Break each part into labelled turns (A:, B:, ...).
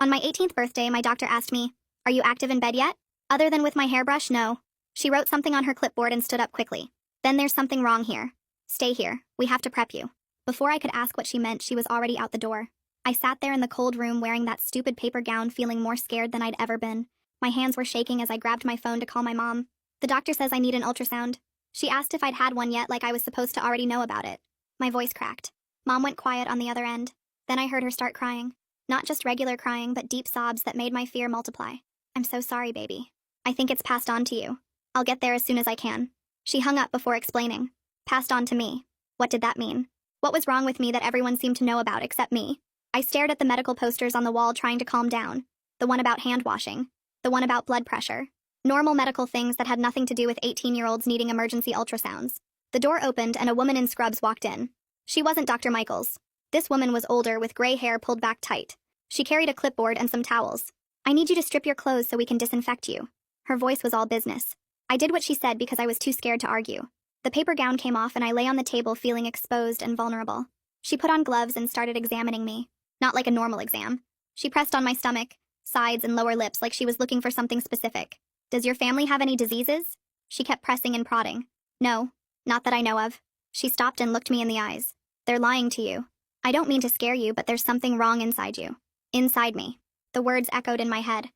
A: On my 18th birthday, my doctor asked me, "Are you active in bed yet?" Other than with my hairbrush, no. She wrote something on her clipboard and stood up quickly. "Then there's something wrong here. Stay here. We have to prep you." Before I could ask what she meant, she was already out the door. I sat there in the cold room wearing that stupid paper gown, feeling more scared than I'd ever been. My hands were shaking as I grabbed my phone to call my mom. "The doctor says I need an ultrasound." She asked if I'd had one yet, like I was supposed to already know about it. My voice cracked. Mom went quiet on the other end. Then I heard her start crying. Not just regular crying, but deep sobs that made my fear multiply. "I'm so sorry, baby. I think it's passed on to you. I'll get there as soon as I can." She hung up before explaining. Passed on to me. What did that mean? What was wrong with me that everyone seemed to know about except me? I stared at the medical posters on the wall, trying to calm down. The one about hand washing. The one about blood pressure. Normal medical things that had nothing to do with 18-year-olds needing emergency ultrasounds. The door opened and a woman in scrubs walked in. She wasn't Dr. Michaels. This woman was older, with gray hair pulled back tight. She carried a clipboard and some towels. "I need you to strip your clothes so we can disinfect you." Her voice was all business. I did what she said because I was too scared to argue. The paper gown came off and I lay on the table feeling exposed and vulnerable. She put on gloves and started examining me. Not like a normal exam. She pressed on my stomach, sides, and lower lips like she was looking for something specific. "Does your family have any diseases?" She kept pressing and prodding. "No, not that I know of." She stopped and looked me in the eyes. "They're lying to you. I don't mean to scare you, but there's something wrong inside you." Inside me. The words echoed in my head.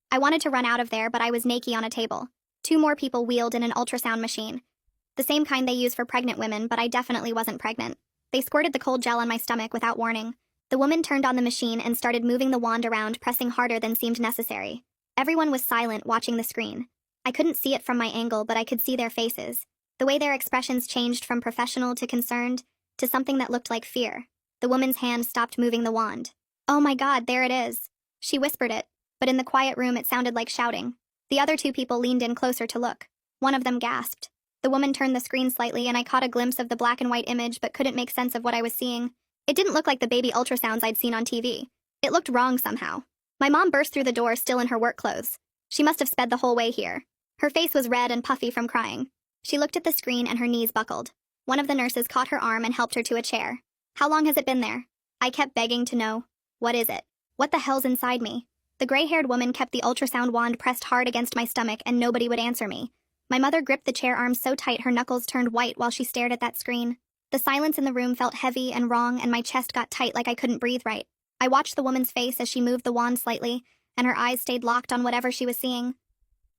A: I wanted to run out of there, but I was naked on a table. Two more people wheeled in an ultrasound machine. The same kind they use for pregnant women, but I definitely wasn't pregnant. They squirted the cold gel on my stomach without warning. The woman turned on the machine and started moving the wand around, pressing harder than seemed necessary. Everyone was silent, watching the screen. I couldn't see it from my angle, but I could see their faces. The way their expressions changed from professional to concerned, to something that looked like fear. The woman's hand stopped moving the wand. "Oh my God, there it is." She whispered it, but in the quiet room it sounded like shouting. The other two people leaned in closer to look. One of them gasped. The woman turned the screen slightly and I caught a glimpse of the black and white image but couldn't make sense of what I was seeing. It didn't look like the baby ultrasounds I'd seen on TV. It looked wrong somehow. My mom burst through the door, still in her work clothes. She must have sped the whole way here. Her face was red and puffy from crying. She looked at the screen and her knees buckled. One of the nurses caught her arm and helped her to a chair. "How long has it been there?" I kept begging to know. "What is it? What the hell's inside me?" The gray-haired woman kept the ultrasound wand pressed hard against my stomach and nobody would answer me. My mother gripped the chair arms so tight her knuckles turned white while she stared at that screen. The silence in the room felt heavy and wrong and my chest got tight like I couldn't breathe right. I watched the woman's face as she moved the wand slightly, and her eyes stayed locked on whatever she was seeing.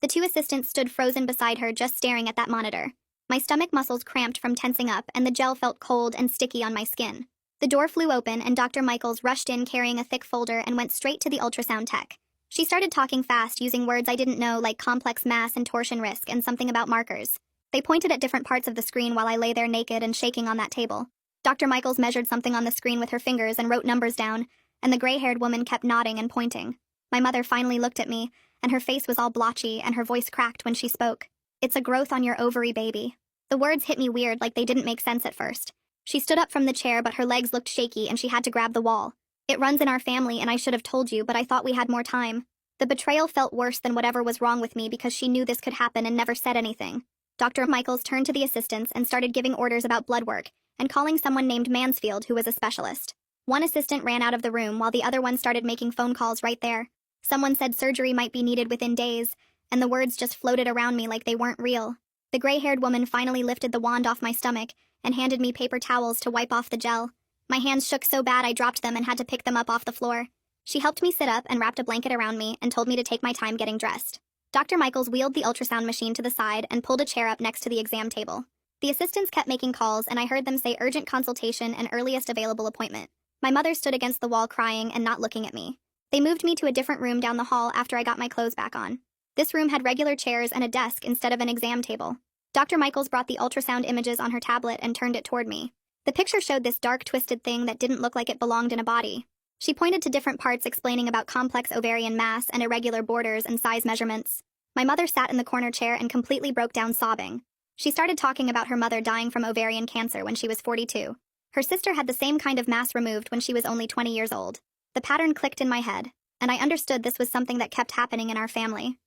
A: The two assistants stood frozen beside her, just staring at that monitor. My stomach muscles cramped from tensing up and the gel felt cold and sticky on my skin. The door flew open and Dr. Michaels rushed in carrying a thick folder and went straight to the ultrasound tech. She started talking fast, using words I didn't know like complex mass and torsion risk and something about markers. They pointed at different parts of the screen while I lay there naked and shaking on that table. Dr. Michaels measured something on the screen with her fingers and wrote numbers down, and the gray-haired woman kept nodding and pointing. My mother finally looked at me, and her face was all blotchy and her voice cracked when she spoke. "It's a growth on your ovary, baby." The words hit me weird, like they didn't make sense at first. She stood up from the chair, but her legs looked shaky and she had to grab the wall. "It runs in our family and I should have told you, but I thought we had more time." The betrayal felt worse than whatever was wrong with me because she knew this could happen and never said anything. Dr. Michaels turned to the assistants and started giving orders about blood work and calling someone named Mansfield who was a specialist. One assistant ran out of the room while the other one started making phone calls right there. Someone said surgery might be needed within days, and the words just floated around me like they weren't real. The gray-haired woman finally lifted the wand off my stomach and handed me paper towels to wipe off the gel. My hands shook so bad I dropped them and had to pick them up off the floor. She helped me sit up and wrapped a blanket around me and told me to take my time getting dressed. Dr. Michaels wheeled the ultrasound machine to the side and pulled a chair up next to the exam table. The assistants kept making calls and I heard them say urgent consultation and earliest available appointment. My mother stood against the wall crying and not looking at me. They moved me to a different room down the hall after I got my clothes back on. This room had regular chairs and a desk instead of an exam table. Dr. Michaels brought the ultrasound images on her tablet and turned it toward me. The picture showed this dark, twisted thing that didn't look like it belonged in a body. She pointed to different parts explaining about complex ovarian mass and irregular borders and size measurements. My mother sat in the corner chair and completely broke down sobbing. She started talking about her mother dying from ovarian cancer when she was 42. Her sister had the same kind of mass removed when she was only 20 years old. The pattern clicked in my head, and I understood this was something that kept happening in our family.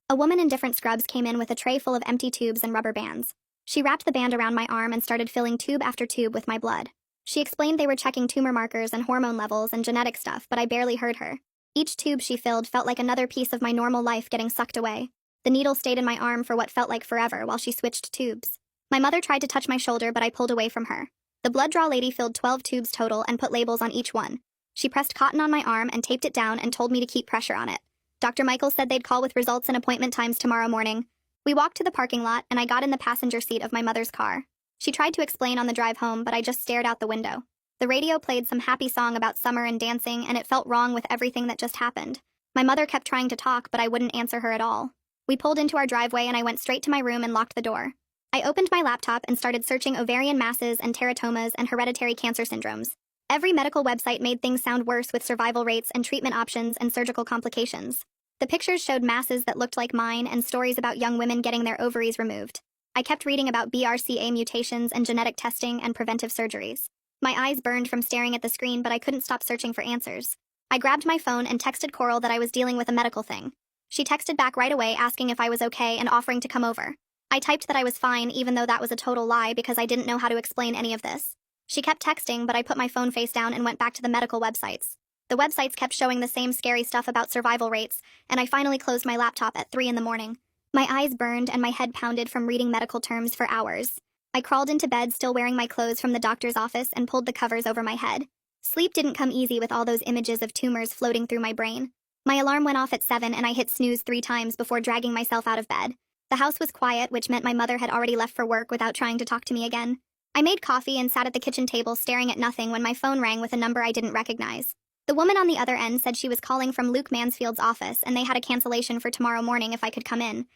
A: A woman in different scrubs came in with a tray full of empty tubes and rubber bands. She wrapped the band around my arm and started filling tube after tube with my blood. She explained they were checking tumor markers and hormone levels and genetic stuff, but I barely heard her. Each tube she filled felt like another piece of my normal life getting sucked away. The needle stayed in my arm for what felt like forever while she switched tubes. My mother tried to touch my shoulder, but I pulled away from her. The blood draw lady filled 12 tubes total and put labels on each one. She pressed cotton on my arm and taped it down and told me to keep pressure on it. Dr. Michael said they'd call with results and appointment times tomorrow morning. We walked to the parking lot, and I got in the passenger seat of my mother's car. She tried to explain on the drive home, but I just stared out the window. The radio played some happy song about summer and dancing, and it felt wrong with everything that just happened. My mother kept trying to talk, but I wouldn't answer her at all. We pulled into our driveway, and I went straight to my room and locked the door. I opened my laptop and started searching ovarian masses and teratomas and hereditary cancer syndromes. Every medical website made things sound worse with survival rates and treatment options and surgical complications. The pictures showed masses that looked like mine and stories about young women getting their ovaries removed. I kept reading about BRCA mutations and genetic testing and preventive surgeries. My eyes burned from staring at the screen, but I couldn't stop searching for answers. I grabbed my phone and texted Coral that I was dealing with a medical thing. She texted back right away asking if I was okay and offering to come over. I typed that I was fine, even though that was a total lie because I didn't know how to explain any of this. She kept texting, but I put my phone face down and went back to the medical websites. The websites kept showing the same scary stuff about survival rates, and I finally closed my laptop at 3 in the morning. My eyes burned and my head pounded from reading medical terms for hours. I crawled into bed still wearing my clothes from the doctor's office and pulled the covers over my head. Sleep didn't come easy with all those images of tumors floating through my brain. My alarm went off at 7 and I hit snooze 3 times before dragging myself out of bed. The house was quiet, which meant my mother had already left for work without trying to talk to me again. I made coffee and sat at the kitchen table staring at nothing when my phone rang with a number I didn't recognize. The woman on the other end said she was calling from Luke Mansfield's office and they had a cancellation for tomorrow morning if I could come in.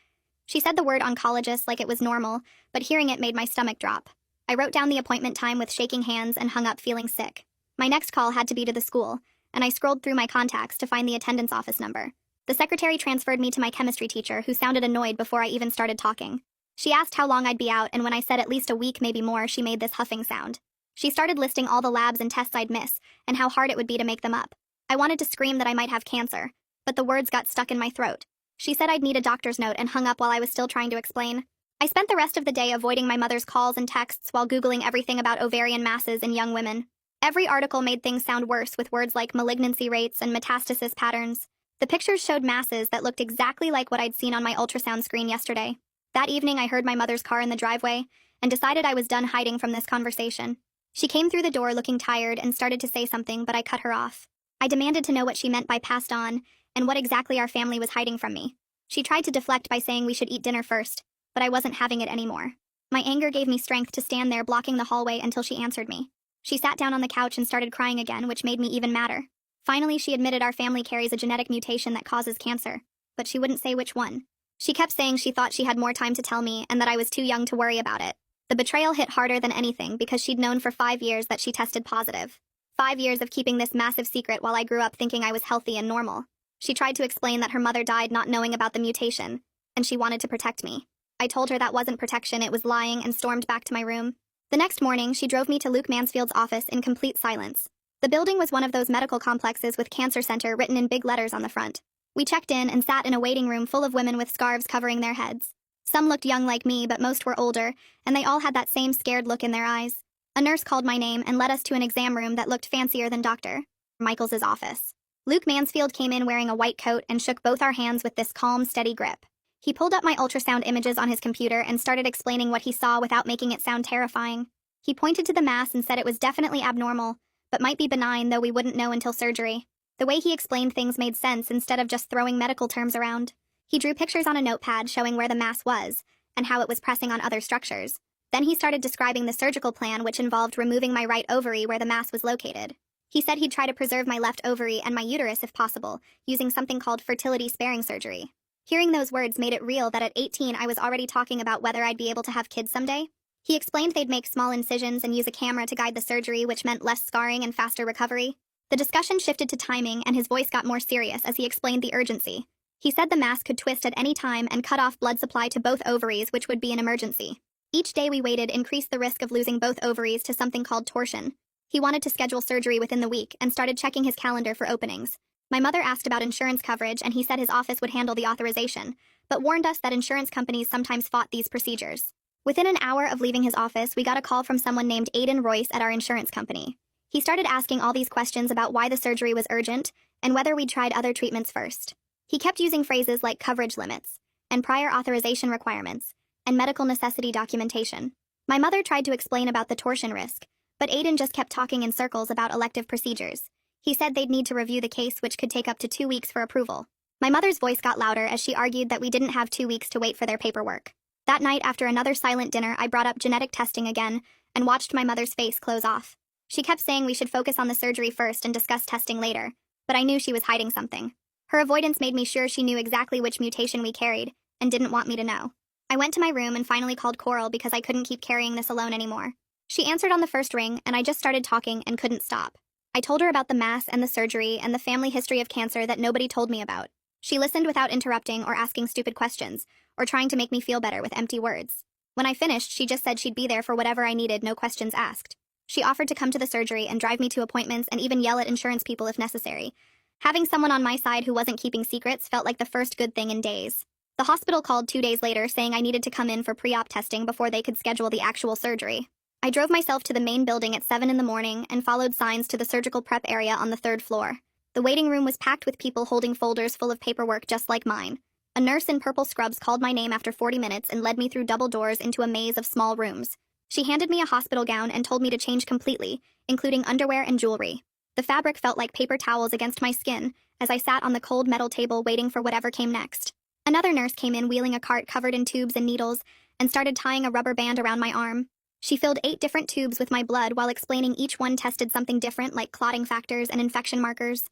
A: She said the word oncologist like it was normal, but hearing it made my stomach drop. I wrote down the appointment time with shaking hands and hung up feeling sick. My next call had to be to the school, and I scrolled through my contacts to find the attendance office number. The secretary transferred me to my chemistry teacher, who sounded annoyed before I even started talking. She asked how long I'd be out, and when I said at least a week, maybe more, she made this huffing sound. She started listing all the labs and tests I'd miss, and how hard it would be to make them up. I wanted to scream that I might have cancer, but the words got stuck in my throat. She said I'd need a doctor's note and hung up while I was still trying to explain. I spent the rest of the day avoiding my mother's calls and texts while Googling everything about ovarian masses in young women. Every article made things sound worse with words like malignancy rates and metastasis patterns. The pictures showed masses that looked exactly like what I'd seen on my ultrasound screen yesterday. That evening, I heard my mother's car in the driveway and decided I was done hiding from this conversation. She came through the door looking tired and started to say something, but I cut her off. I demanded to know what she meant by passed on and what exactly our family was hiding from me. She tried to deflect by saying we should eat dinner first, but I wasn't having it anymore. My anger gave me strength to stand there blocking the hallway until she answered me. She sat down on the couch and started crying again, which made me even madder. Finally, she admitted our family carries a genetic mutation that causes cancer, but she wouldn't say which one. She kept saying she thought she had more time to tell me and that I was too young to worry about it. The betrayal hit harder than anything because she'd known for 5 years that she tested positive. 5 years of keeping this massive secret while I grew up thinking I was healthy and normal. She tried to explain that her mother died not knowing about the mutation, and she wanted to protect me. I told her that wasn't protection, it was lying, and stormed back to my room. The next morning, she drove me to Luke Mansfield's office in complete silence. The building was one of those medical complexes with Cancer Center written in big letters on the front. We checked in and sat in a waiting room full of women with scarves covering their heads. Some looked young like me, but most were older, and they all had that same scared look in their eyes. A nurse called my name and led us to an exam room that looked fancier than Dr. Michael's office. Luke Mansfield came in wearing a white coat and shook both our hands with this calm, steady grip. He pulled up my ultrasound images on his computer and started explaining what he saw without making it sound terrifying. He pointed to the mass and said it was definitely abnormal, but might be benign, though we wouldn't know until surgery. The way he explained things made sense instead of just throwing medical terms around. He drew pictures on a notepad showing where the mass was and how it was pressing on other structures. Then he started describing the surgical plan, which involved removing my right ovary where the mass was located. He said he'd try to preserve my left ovary and my uterus if possible, using something called fertility-sparing surgery. Hearing those words made it real that at 18 I was already talking about whether I'd be able to have kids someday. He explained they'd make small incisions and use a camera to guide the surgery, which meant less scarring and faster recovery. The discussion shifted to timing, and his voice got more serious as he explained the urgency. He said the mass could twist at any time and cut off blood supply to both ovaries, which would be an emergency. Each day we waited increased the risk of losing both ovaries to something called torsion. He wanted to schedule surgery within the week and started checking his calendar for openings. My mother asked about insurance coverage, and he said his office would handle the authorization, but warned us that insurance companies sometimes fought these procedures. Within an hour of leaving his office, we got a call from someone named Aiden Royce at our insurance company. He started asking all these questions about why the surgery was urgent and whether we'd tried other treatments first. He kept using phrases like coverage limits, and prior authorization requirements, and medical necessity documentation. My mother tried to explain about the torsion risk, but Aiden just kept talking in circles about elective procedures. He said they'd need to review the case, which could take up to 2 weeks for approval. My mother's voice got louder as she argued that we didn't have 2 weeks to wait for their paperwork. That night, after another silent dinner, I brought up genetic testing again and watched my mother's face close off. She kept saying we should focus on the surgery first and discuss testing later, but I knew she was hiding something. Her avoidance made me sure she knew exactly which mutation we carried and didn't want me to know. I went to my room and finally called Coral because I couldn't keep carrying this alone anymore. She answered on the first ring, and I just started talking and couldn't stop. I told her about the mass and the surgery and the family history of cancer that nobody told me about. She listened without interrupting or asking stupid questions, or trying to make me feel better with empty words. When I finished, she just said she'd be there for whatever I needed, no questions asked. She offered to come to the surgery and drive me to appointments and even yell at insurance people if necessary. Having someone on my side who wasn't keeping secrets felt like the first good thing in days. The hospital called 2 days later saying I needed to come in for pre-op testing before they could schedule the actual surgery. I drove myself to the main building at 7 in the morning and followed signs to the surgical prep area on the 3rd floor. The waiting room was packed with people holding folders full of paperwork just like mine. A nurse in purple scrubs called my name after 40 minutes and led me through double doors into a maze of small rooms. She handed me a hospital gown and told me to change completely, including underwear and jewelry. The fabric felt like paper towels against my skin as I sat on the cold metal table waiting for whatever came next. Another nurse came in wheeling a cart covered in tubes and needles and started tying a rubber band around my arm. She filled 8 different tubes with my blood while explaining each one tested something different like clotting factors and infection markers.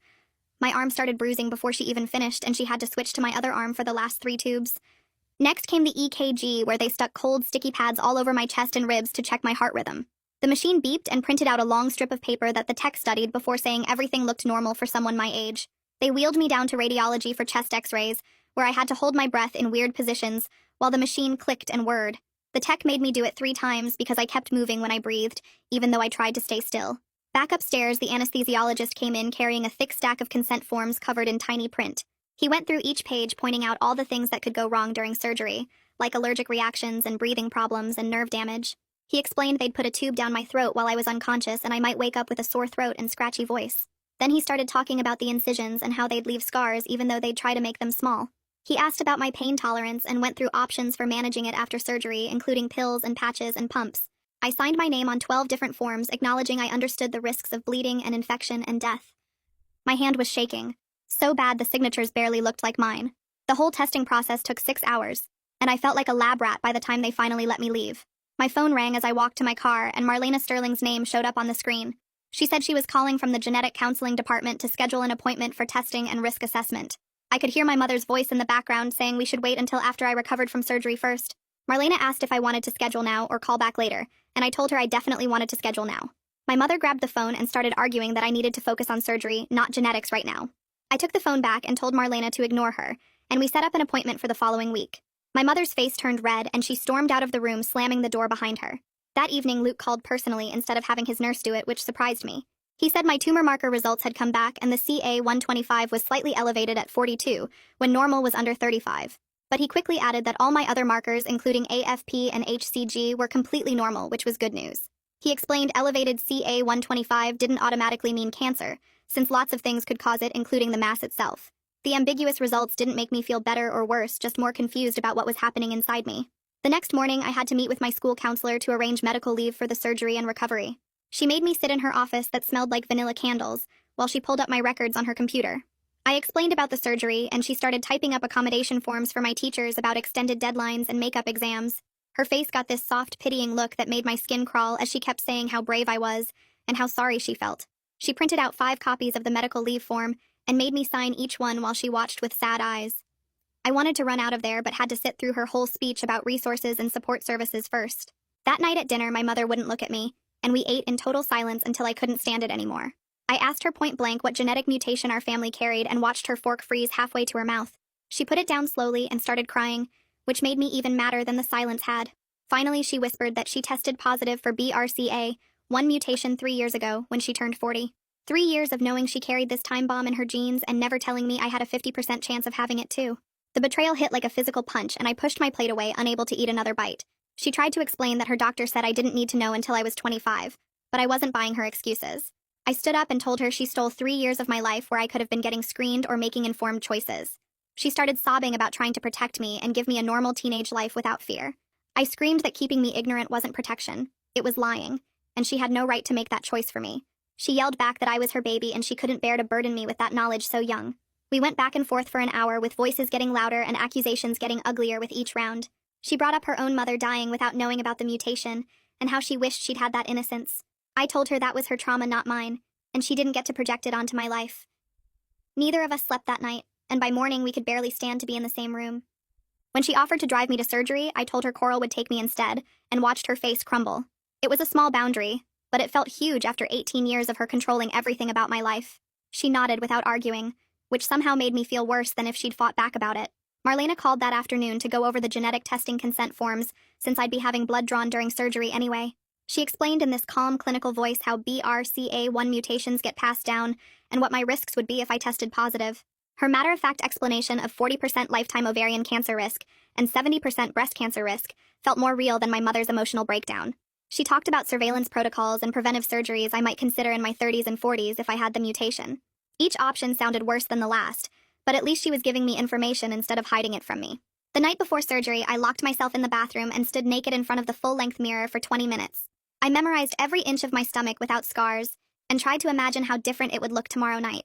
A: My arm started bruising before she even finished, and she had to switch to my other arm for the last 3 tubes. Next came the EKG, where they stuck cold, sticky pads all over my chest and ribs to check my heart rhythm. The machine beeped and printed out a long strip of paper that the tech studied before saying everything looked normal for someone my age. They wheeled me down to radiology for chest x-rays, where I had to hold my breath in weird positions while the machine clicked and whirred. The tech made me do it 3 times because I kept moving when I breathed, even though I tried to stay still. Back upstairs, the anesthesiologist came in carrying a thick stack of consent forms covered in tiny print. He went through each page pointing out all the things that could go wrong during surgery, like allergic reactions and breathing problems and nerve damage. He explained they'd put a tube down my throat while I was unconscious and I might wake up with a sore throat and scratchy voice. Then he started talking about the incisions and how they'd leave scars even though they'd try to make them small. He asked about my pain tolerance and went through options for managing it after surgery, including pills and patches and pumps. I signed my name on 12 different forms, acknowledging I understood the risks of bleeding and infection and death. My hand was shaking, so bad the signatures barely looked like mine. The whole testing process took 6 hours, and I felt like a lab rat by the time they finally let me leave. My phone rang as I walked to my car, and Marlena Sterling's name showed up on the screen. She said she was calling from the genetic counseling department to schedule an appointment for testing and risk assessment. I could hear my mother's voice in the background saying we should wait until after I recovered from surgery first. Marlena asked if I wanted to schedule now or call back later, and I told her I definitely wanted to schedule now. My mother grabbed the phone and started arguing that I needed to focus on surgery, not genetics right now. I took the phone back and told Marlena to ignore her, and we set up an appointment for the following week. My mother's face turned red and she stormed out of the room, slamming the door behind her. That evening, Luke called personally instead of having his nurse do it, which surprised me. He said my tumor marker results had come back and the CA-125 was slightly elevated at 42, when normal was under 35. But he quickly added that all my other markers, including AFP and HCG, were completely normal, which was good news. He explained elevated CA-125 didn't automatically mean cancer, since lots of things could cause it, including the mass itself. The ambiguous results didn't make me feel better or worse, just more confused about what was happening inside me. The next morning, I had to meet with my school counselor to arrange medical leave for the surgery and recovery. She made me sit in her office that smelled like vanilla candles, while she pulled up my records on her computer. I explained about the surgery, and she started typing up accommodation forms for my teachers about extended deadlines and makeup exams. Her face got this soft, pitying look that made my skin crawl as she kept saying how brave I was and how sorry she felt. She printed out 5 copies of the medical leave form and made me sign each one while she watched with sad eyes. I wanted to run out of there but had to sit through her whole speech about resources and support services first. That night at dinner, my mother wouldn't look at me, and we ate in total silence until I couldn't stand it anymore. I asked her point blank what genetic mutation our family carried and watched her fork freeze halfway to her mouth. She put it down slowly and started crying, which made me even madder than the silence had. Finally, she whispered that she tested positive for BRCA, 1 mutation 3 years ago when she turned 40. 3 years of knowing she carried this time bomb in her genes and never telling me I had a 50% chance of having it too. The betrayal hit like a physical punch, and I pushed my plate away, unable to eat another bite. She tried to explain that her doctor said I didn't need to know until I was 25, but I wasn't buying her excuses. I stood up and told her she stole 3 years of my life where I could have been getting screened or making informed choices. She started sobbing about trying to protect me and give me a normal teenage life without fear. I screamed that keeping me ignorant wasn't protection, it was lying, and she had no right to make that choice for me. She yelled back that I was her baby and she couldn't bear to burden me with that knowledge so young. We went back and forth for an hour with voices getting louder and accusations getting uglier with each round. She brought up her own mother dying without knowing about the mutation, and how she wished she'd had that innocence. I told her that was her trauma, not mine, and she didn't get to project it onto my life. Neither of us slept that night, and by morning we could barely stand to be in the same room. When she offered to drive me to surgery, I told her Coral would take me instead, and watched her face crumble. It was a small boundary, but it felt huge after 18 years of her controlling everything about my life. She nodded without arguing, which somehow made me feel worse than if she'd fought back about it. Marlena called that afternoon to go over the genetic testing consent forms, since I'd be having blood drawn during surgery anyway. She explained in this calm, clinical voice how BRCA1 mutations get passed down, and what my risks would be if I tested positive. Her matter-of-fact explanation of 40% lifetime ovarian cancer risk and 70% breast cancer risk felt more real than my mother's emotional breakdown. She talked about surveillance protocols and preventive surgeries I might consider in my 30s and 40s if I had the mutation. Each option sounded worse than the last, but at least she was giving me information instead of hiding it from me. The night before surgery, I locked myself in the bathroom and stood naked in front of the full-length mirror for 20 minutes. I memorized every inch of my stomach without scars and tried to imagine how different it would look tomorrow night.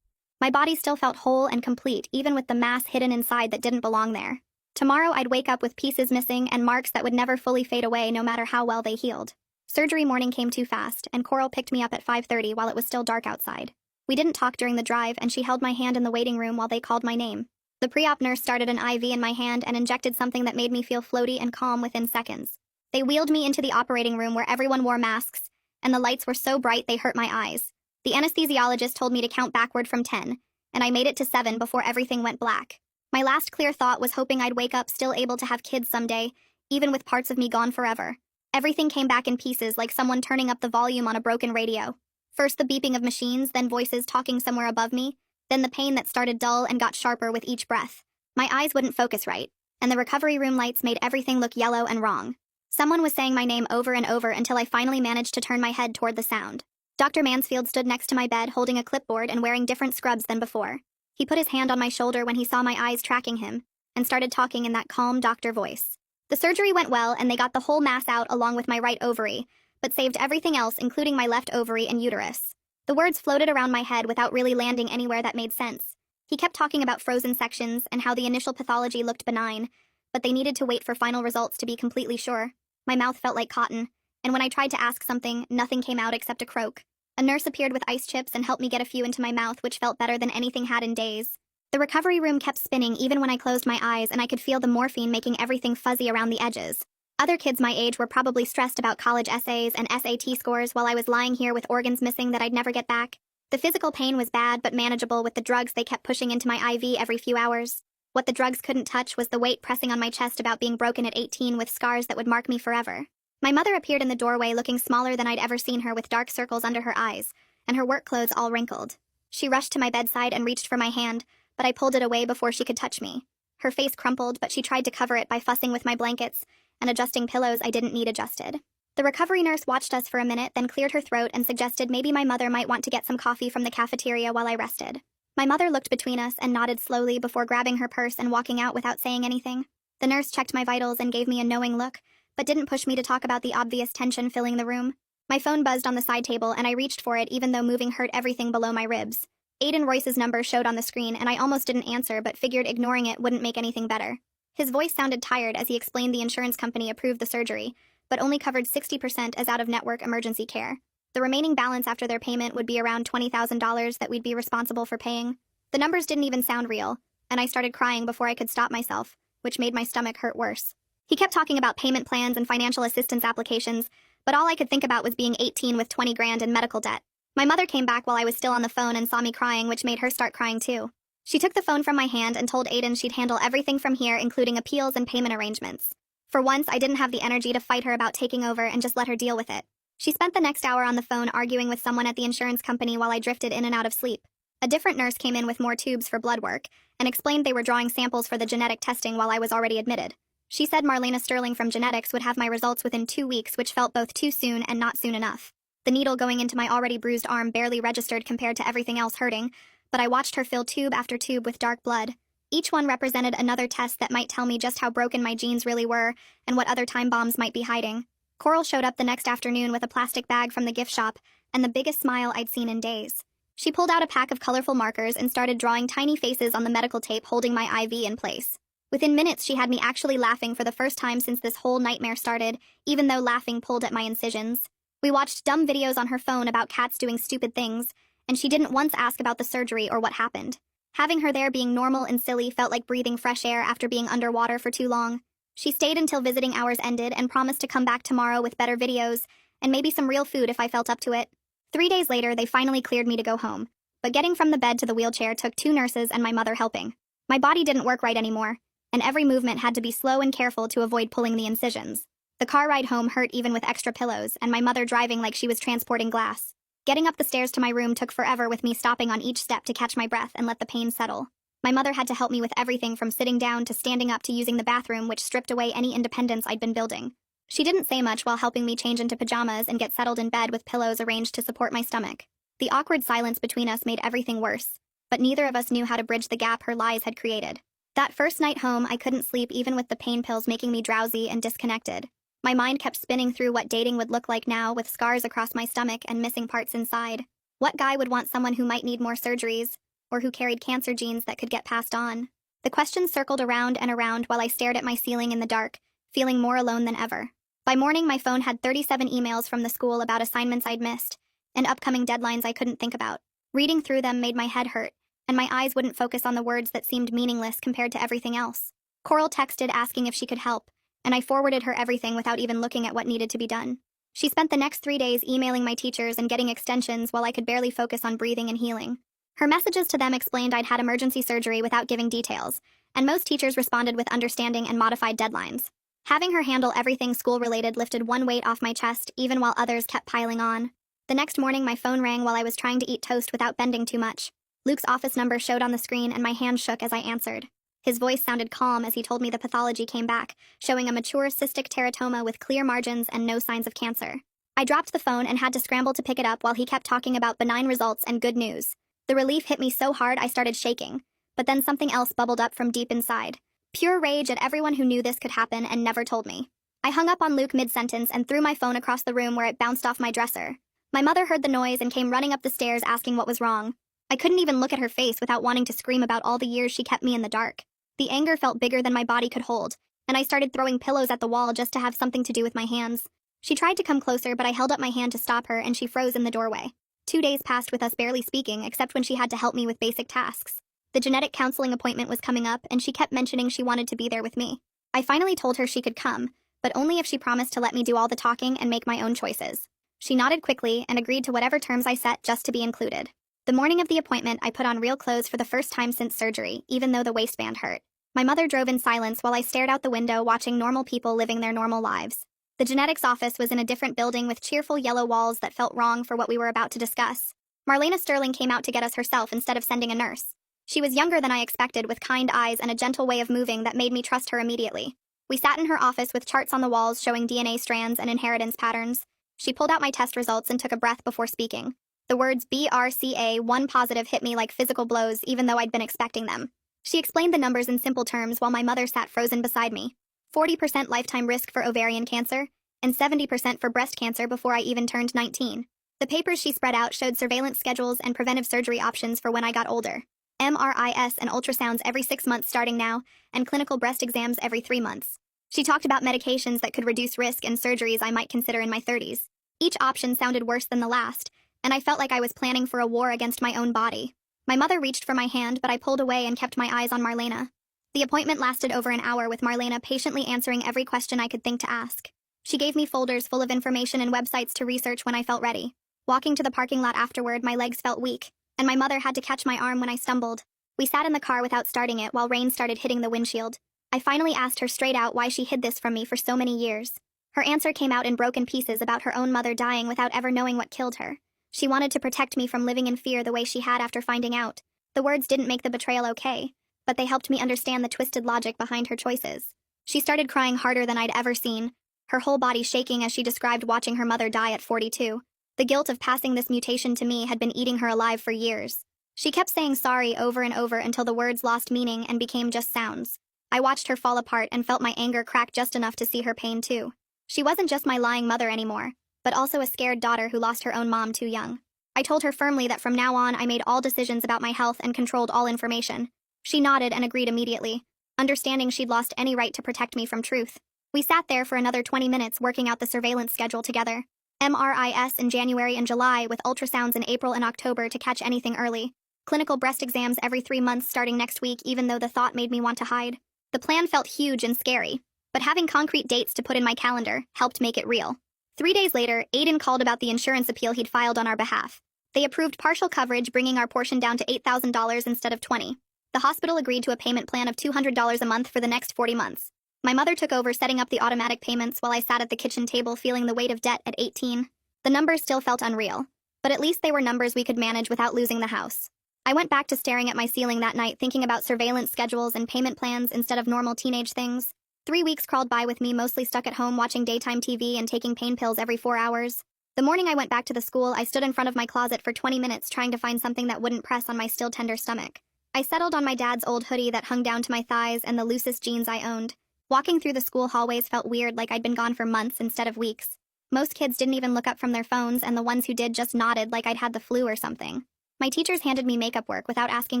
A: My body still felt whole and complete, even with the mass hidden inside that didn't belong there. Tomorrow I'd wake up with pieces missing and marks that would never fully fade away no matter how well they healed. Surgery morning came too fast, and Coral picked me up at 5:30 while it was still dark outside. We didn't talk during the drive, and she held my hand in the waiting room while they called my name. The pre-op nurse started an IV in my hand and injected something that made me feel floaty and calm within seconds. They wheeled me into the operating room where everyone wore masks, and the lights were so bright they hurt my eyes. The anesthesiologist told me to count backward from 10, and I made it to 7 before everything went black. My last clear thought was hoping I'd wake up still able to have kids someday, even with parts of me gone forever. Everything came back in pieces like someone turning up the volume on a broken radio. First the beeping of machines, then voices talking somewhere above me, then the pain that started dull and got sharper with each breath. My eyes wouldn't focus right, and the recovery room lights made everything look yellow and wrong. Someone was saying my name over and over until I finally managed to turn my head toward the sound. Dr. Mansfield stood next to my bed holding a clipboard and wearing different scrubs than before. He put his hand on my shoulder when he saw my eyes tracking him, and started talking in that calm doctor voice. The surgery went well, and they got the whole mass out along with my right ovary, but saved everything else including my left ovary and uterus. The words floated around my head without really landing anywhere that made sense. He kept talking about frozen sections and how the initial pathology looked benign, but they needed to wait for final results to be completely sure. My mouth felt like cotton, and when I tried to ask something, nothing came out except a croak. A nurse appeared with ice chips and helped me get a few into my mouth, which felt better than anything had in days. The recovery room kept spinning even when I closed my eyes, and I could feel the morphine making everything fuzzy around the edges. Other kids my age were probably stressed about college essays and SAT scores while I was lying here with organs missing that I'd never get back. The physical pain was bad but manageable with the drugs they kept pushing into my IV every few hours. What the drugs couldn't touch was the weight pressing on my chest about being broken at 18 with scars that would mark me forever. My mother appeared in the doorway looking smaller than I'd ever seen her, with dark circles under her eyes, and her work clothes all wrinkled. She rushed to my bedside and reached for my hand, but I pulled it away before she could touch me. Her face crumpled, but she tried to cover it by fussing with my blankets and adjusting pillows I didn't need adjusted. The recovery nurse watched us for a minute, then cleared her throat and suggested maybe my mother might want to get some coffee from the cafeteria while I rested. My mother looked between us and nodded slowly before grabbing her purse and walking out without saying anything. The nurse checked my vitals and gave me a knowing look, but didn't push me to talk about the obvious tension filling the room. My phone buzzed on the side table, and I reached for it even though moving hurt everything below my ribs. Aiden Royce's number showed on the screen, and I almost didn't answer but figured ignoring it wouldn't make anything better. His voice sounded tired as he explained the insurance company approved the surgery, but only covered 60% as out-of-network emergency care. The remaining balance after their payment would be around $20,000 that we'd be responsible for paying. The numbers didn't even sound real, and I started crying before I could stop myself, which made my stomach hurt worse. He kept talking about payment plans and financial assistance applications, but all I could think about was being 18 with 20 grand in medical debt. My mother came back while I was still on the phone and saw me crying, which made her start crying too. She took the phone from my hand and told Aiden she'd handle everything from here, including appeals and payment arrangements. For once, I didn't have the energy to fight her about taking over and just let her deal with it. She spent the next hour on the phone arguing with someone at the insurance company while I drifted in and out of sleep. A different nurse came in with more tubes for blood work and explained they were drawing samples for the genetic testing while I was already admitted. She said Marlena Sterling from genetics would have my results within 2 weeks, which felt both too soon and not soon enough. The needle going into my already bruised arm barely registered compared to everything else hurting, but I watched her fill tube after tube with dark blood. Each one represented another test that might tell me just how broken my genes really were and what other time bombs might be hiding. Coral showed up the next afternoon with a plastic bag from the gift shop and the biggest smile I'd seen in days. She pulled out a pack of colorful markers and started drawing tiny faces on the medical tape holding my IV in place. Within minutes, she had me actually laughing for the first time since this whole nightmare started, even though laughing pulled at my incisions. We watched dumb videos on her phone about cats doing stupid things, and she didn't once ask about the surgery or what happened. Having her there being normal and silly felt like breathing fresh air after being underwater for too long. She stayed until visiting hours ended and promised to come back tomorrow with better videos, and maybe some real food if I felt up to it. 3 days later, they finally cleared me to go home, but getting from the bed to the wheelchair took 2 nurses and my mother helping. My body didn't work right anymore, and every movement had to be slow and careful to avoid pulling the incisions. The car ride home hurt even with extra pillows, and my mother driving like she was transporting glass. Getting up the stairs to my room took forever with me stopping on each step to catch my breath and let the pain settle. My mother had to help me with everything from sitting down to standing up to using the bathroom, which stripped away any independence I'd been building. She didn't say much while helping me change into pajamas and get settled in bed with pillows arranged to support my stomach. The awkward silence between us made everything worse, but neither of us knew how to bridge the gap her lies had created. That first night home, I couldn't sleep even with the pain pills making me drowsy and disconnected. My mind kept spinning through what dating would look like now with scars across my stomach and missing parts inside. What guy would want someone who might need more surgeries, or who carried cancer genes that could get passed on? The questions circled around and around while I stared at my ceiling in the dark, feeling more alone than ever. By morning, my phone had 37 emails from the school about assignments I'd missed, and upcoming deadlines I couldn't think about. Reading through them made my head hurt, and my eyes wouldn't focus on the words that seemed meaningless compared to everything else. Coral texted asking if she could help, and I forwarded her everything without even looking at what needed to be done. She spent the next 3 days emailing my teachers and getting extensions while I could barely focus on breathing and healing. Her messages to them explained I'd had emergency surgery without giving details, and most teachers responded with understanding and modified deadlines. Having her handle everything school-related lifted one weight off my chest, even while others kept piling on. The next morning, my phone rang while I was trying to eat toast without bending too much. Luke's office number showed on the screen and my hand shook as I answered. His voice sounded calm as he told me the pathology came back, showing a mature cystic teratoma with clear margins and no signs of cancer. I dropped the phone and had to scramble to pick it up while he kept talking about benign results and good news. The relief hit me so hard I started shaking, but then something else bubbled up from deep inside. Pure rage at everyone who knew this could happen and never told me. I hung up on Luke mid-sentence and threw my phone across the room where it bounced off my dresser. My mother heard the noise and came running up the stairs asking what was wrong. I couldn't even look at her face without wanting to scream about all the years she kept me in the dark. The anger felt bigger than my body could hold, and I started throwing pillows at the wall just to have something to do with my hands. She tried to come closer, but I held up my hand to stop her and she froze in the doorway. 2 days passed with us barely speaking, except when she had to help me with basic tasks. The genetic counseling appointment was coming up, and she kept mentioning she wanted to be there with me. I finally told her she could come, but only if she promised to let me do all the talking and make my own choices. She nodded quickly and agreed to whatever terms I set just to be included. The morning of the appointment, I put on real clothes for the first time since surgery, even though the waistband hurt. My mother drove in silence while I stared out the window watching normal people living their normal lives. The genetics office was in a different building with cheerful yellow walls that felt wrong for what we were about to discuss. Marlena Sterling came out to get us herself instead of sending a nurse. She was younger than I expected, with kind eyes and a gentle way of moving that made me trust her immediately. We sat in her office with charts on the walls showing DNA strands and inheritance patterns. She pulled out my test results and took a breath before speaking. The words BRCA1 positive hit me like physical blows, even though I'd been expecting them. She explained the numbers in simple terms while my mother sat frozen beside me. 40% lifetime risk for ovarian cancer, and 70% for breast cancer before I even turned 19. The papers she spread out showed surveillance schedules and preventive surgery options for when I got older. MRIs and ultrasounds every 6 months starting now, and clinical breast exams every 3 months. She talked about medications that could reduce risk and surgeries I might consider in my 30s. Each option sounded worse than the last, and I felt like I was planning for a war against my own body. My mother reached for my hand, but I pulled away and kept my eyes on Marlena. The appointment lasted over an hour, with Marlena patiently answering every question I could think to ask. She gave me folders full of information and websites to research when I felt ready. Walking to the parking lot afterward, my legs felt weak, and my mother had to catch my arm when I stumbled. We sat in the car without starting it while rain started hitting the windshield. I finally asked her straight out why she hid this from me for so many years. Her answer came out in broken pieces about her own mother dying without ever knowing what killed her. She wanted to protect me from living in fear the way she had after finding out. The words didn't make the betrayal okay, but they helped me understand the twisted logic behind her choices. She started crying harder than I'd ever seen, her whole body shaking as she described watching her mother die at 42. The guilt of passing this mutation to me had been eating her alive for years. She kept saying sorry over and over until the words lost meaning and became just sounds. I watched her fall apart and felt my anger crack just enough to see her pain too. She wasn't just my lying mother anymore, but also a scared daughter who lost her own mom too young. I told her firmly that from now on I made all decisions about my health and controlled all information. She nodded and agreed immediately, understanding she'd lost any right to protect me from truth. We sat there for another 20 minutes working out the surveillance schedule together. MRIs in January and July with ultrasounds in April and October to catch anything early. Clinical breast exams every 3 months starting next week, even though the thought made me want to hide. The plan felt huge and scary, but having concrete dates to put in my calendar helped make it real. 3 days later, Aiden called about the insurance appeal he'd filed on our behalf. They approved partial coverage, bringing our portion down to $8,000 instead of $20,000. The hospital agreed to a payment plan of $200 a month for the next 40 months. My mother took over setting up the automatic payments while I sat at the kitchen table feeling the weight of debt at 18. The numbers still felt unreal, but at least they were numbers we could manage without losing the house. I went back to staring at my ceiling that night, thinking about surveillance schedules and payment plans instead of normal teenage things. 3 weeks crawled by with me mostly stuck at home watching daytime TV and taking pain pills every 4 hours. The morning I went back to the school, I stood in front of my closet for 20 minutes trying to find something that wouldn't press on my still tender stomach. I settled on my dad's old hoodie that hung down to my thighs and the loosest jeans I owned. Walking through the school hallways felt weird, like I'd been gone for months instead of weeks. Most kids didn't even look up from their phones, and the ones who did just nodded like I'd had the flu or something. My teachers handed me makeup work without asking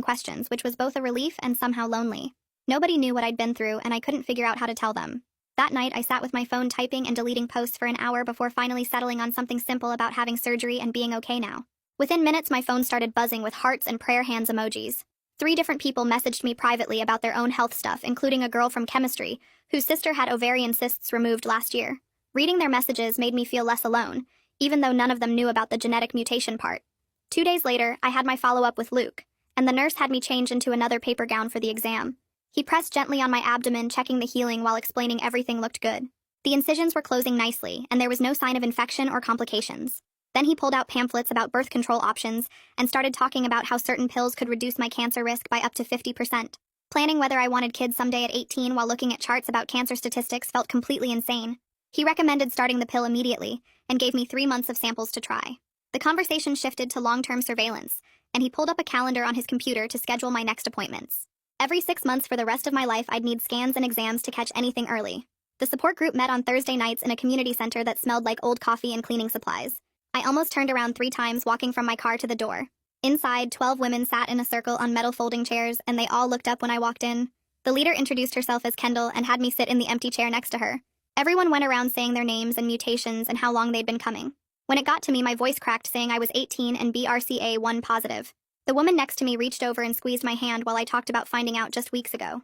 A: questions, which was both a relief and somehow lonely. Nobody knew what I'd been through, and I couldn't figure out how to tell them. That night, I sat with my phone typing and deleting posts for an hour before finally settling on something simple about having surgery and being okay now. Within minutes, my phone started buzzing with hearts and prayer hands emojis. 3 different people messaged me privately about their own health stuff, including a girl from chemistry, whose sister had ovarian cysts removed last year. Reading their messages made me feel less alone, even though none of them knew about the genetic mutation part. 2 days later, I had my follow-up with Luke, and the nurse had me change into another paper gown for the exam. He pressed gently on my abdomen, checking the healing while explaining everything looked good. The incisions were closing nicely, and there was no sign of infection or complications. Then he pulled out pamphlets about birth control options and started talking about how certain pills could reduce my cancer risk by up to 50%. Planning whether I wanted kids someday at 18 while looking at charts about cancer statistics felt completely insane. He recommended starting the pill immediately and gave me 3 months of samples to try. The conversation shifted to long-term surveillance, and he pulled up a calendar on his computer to schedule my next appointments. Every 6 months for the rest of my life, I'd need scans and exams to catch anything early. The support group met on Thursday nights in a community center that smelled like old coffee and cleaning supplies. I almost turned around 3 times walking from my car to the door. Inside, 12 women sat in a circle on metal folding chairs, and they all looked up when I walked in. The leader introduced herself as Kendall and had me sit in the empty chair next to her. Everyone went around saying their names and mutations and how long they'd been coming. When it got to me, my voice cracked, saying I was 18 and BRCA1 positive. The woman next to me reached over and squeezed my hand while I talked about finding out just weeks ago.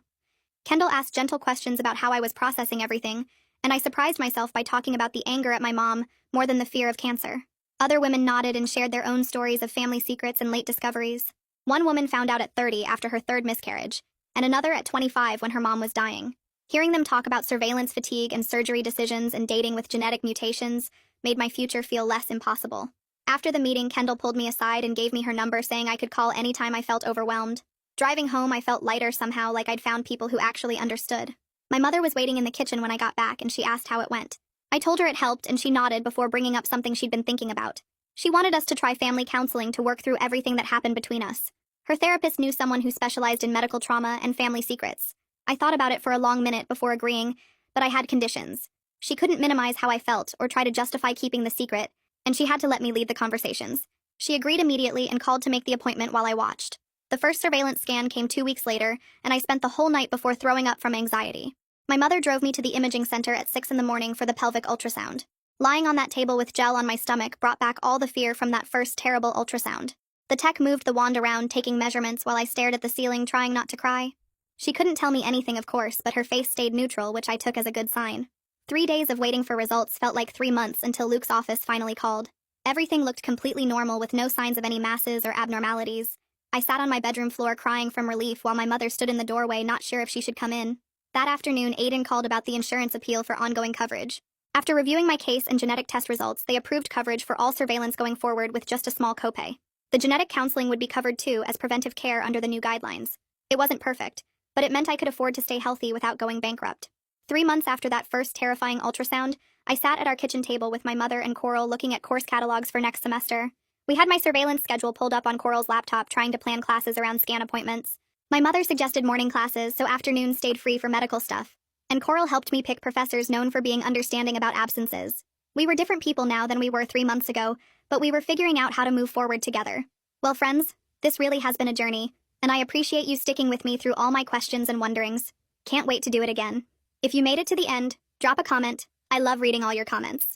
A: Kendall asked gentle questions about how I was processing everything, and I surprised myself by talking about the anger at my mom more than the fear of cancer. Other women nodded and shared their own stories of family secrets and late discoveries. One woman found out at 30 after her 3rd miscarriage, and another at 25 when her mom was dying. Hearing them talk about surveillance fatigue and surgery decisions and dating with genetic mutations made my future feel less impossible. After the meeting, Kendall pulled me aside and gave me her number, saying I could call anytime I felt overwhelmed. Driving home, I felt lighter somehow, like I'd found people who actually understood. My mother was waiting in the kitchen when I got back, and she asked how it went. I told her it helped, and she nodded before bringing up something she'd been thinking about. She wanted us to try family counseling to work through everything that happened between us. Her therapist knew someone who specialized in medical trauma and family secrets. I thought about it for a long minute before agreeing, but I had conditions. She couldn't minimize how I felt or try to justify keeping the secret, and she had to let me lead the conversations. She agreed immediately and called to make the appointment while I watched. The first surveillance scan came 2 weeks later, and I spent the whole night before throwing up from anxiety. My mother drove me to the imaging center at 6 in the morning for the pelvic ultrasound. Lying on that table with gel on my stomach brought back all the fear from that first terrible ultrasound. The tech moved the wand around, taking measurements while I stared at the ceiling, trying not to cry. She couldn't tell me anything, of course, but her face stayed neutral, which I took as a good sign. 3 days of waiting for results felt like 3 months until Luke's office finally called. Everything looked completely normal with no signs of any masses or abnormalities. I sat on my bedroom floor crying from relief while my mother stood in the doorway, not sure if she should come in. That afternoon, Aiden called about the insurance appeal for ongoing coverage. After reviewing my case and genetic test results, they approved coverage for all surveillance going forward with just a small copay. The genetic counseling would be covered too as preventive care under the new guidelines. It wasn't perfect, but it meant I could afford to stay healthy without going bankrupt. 3 months after that first terrifying ultrasound, I sat at our kitchen table with my mother and Coral looking at course catalogs for next semester. We had my surveillance schedule pulled up on Coral's laptop trying to plan classes around scan appointments. My mother suggested morning classes, so afternoons stayed free for medical stuff. And Coral helped me pick professors known for being understanding about absences. We were different people now than we were 3 months ago, but we were figuring out how to move forward together. Well, friends, this really has been a journey, and I appreciate you sticking with me through all my questions and wonderings. Can't wait to do it again. If you made it to the end, drop a comment. I love reading all your comments.